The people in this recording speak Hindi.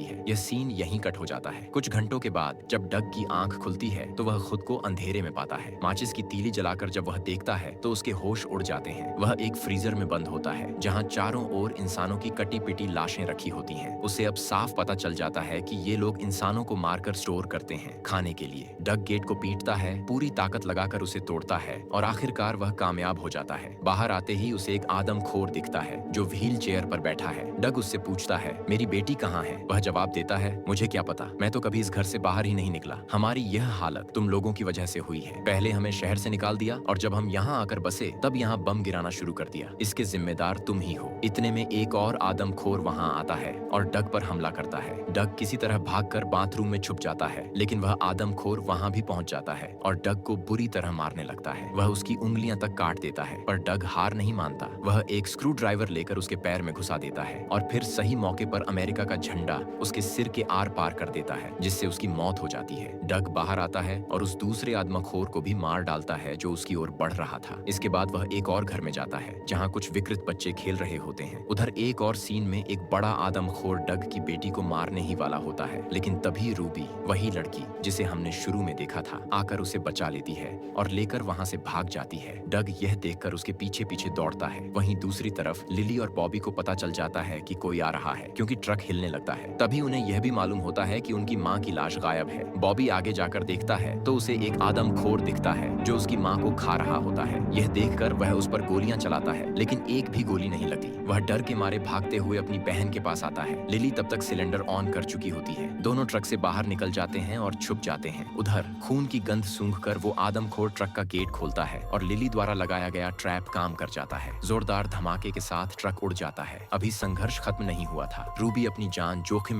देती है। यह सीन यहीं कट हो जाता है। कुछ घंटों के बाद जब डग की आंख खुलती है तो वह खुद को अंधेरे में पाता है। माचिस की तीली जलाकर जब वह देखता है तो उसके होश उड़ जाते हैं। वह एक फ्रीजर में बंद होता है जहाँ चारों ओर इंसानों की कटी पिटी लाशें रखी होती हैं। उसे अब साफ पता चल जाता है कि ये लोग इंसानों को मारकर स्टोर करते हैं खाने के लिए। डग गेट को पीटता है, पूरी ताकत लगाकर उसे तोड़ता है और आखिरकार वह कामयाब हो जाता है। बाहर आते ही उसे एक आदमखोर दिखता है जो व्हील चेयर पर बैठा है। डग उससे पूछता है, मेरी बेटी कहाँ है? वह जवाब देता है, मुझे क्या पता, मैं तो कभी इस घर से बाहर ही नहीं निकला। हमारी यह हालत तुम लोगों की वजह से हुई है। पहले हमें शहर से निकाल दिया और जब हम यहाँ आकर बसे तब यहाँ बम गिराना शुरू कर दिया। इसके जिम्मेदार तुम ही हो। इतने में एक और आदमखोर वहाँ आता है और डग पर हमला करता है। डग किसी तरह भागकर बाथरूम में छुप जाता है, लेकिन वह आदमखोर वहाँ भी पहुँच जाता है और डग को बुरी तरह मारने लगता है। वह उसकी उंगलियां तक काट देता है, पर डग हार नहीं मानता। वह एक स्क्रू ड्राइवर लेकर उसके पैर में घुसा देता है और फिर सही मौके पर अमेरिका का झंडा उसके सिर के आर पार कर देता है, जिससे उसकी मौत हो जाती है। डग बाहर आता है और उस दूसरे आदमखोर को भी मार डालता है जो उसकी ओर बढ़ रहा था। इसके बाद वह एक और घर में जाता है जहाँ कुछ विकृत बच्चे खेल रहे होते हैं। उधर एक और सीन में एक बड़ा आदमखोर डग की बेटी को मारने ही वाला होता है, लेकिन तभी रूबी, वही लड़की जिसे हमने शुरू में देखा था, आकर उसे बचा लेती है और लेकर वहां से भाग जाती है। डग यह देखकर उसके पीछे पीछे दौड़ता है। वहीं दूसरी तरफ लिली और बॉबी को पता चल जाता है कि कोई आ रहा है, क्योंकि ट्रक हिलने लगता है। तभी उन्हें यह भी मालूम होता है कि उनकी माँ की लाश गायब है। बॉबी आगे जाकर देखता है तो उसे एक आदमखोर दिखता है जो उसकी माँ को खा रहा होता है। यह देखकर वह उस पर गोलियां चलाता है, लेकिन एक भी गोली नहीं लगती। वह डर के मारे भागते हुए अपनी बहन के पास आता है। लिली तब तक सिलेंडर ऑन कर चुकी होती है। दोनों ट्रक से बाहर निकल जाते हैं और छुप जाते हैं। उधर खून की गंध सूंघकर वो आदमखोर ट्रक का गेट खोलता है और लिली द्वारा लगाया गया ट्रैप काम कर जाता है। जोरदार धमाके के साथ ट्रक उड़ जाता है। अभी संघर्ष खत्म नहीं हुआ था। रूबी अपनी जान जोखिम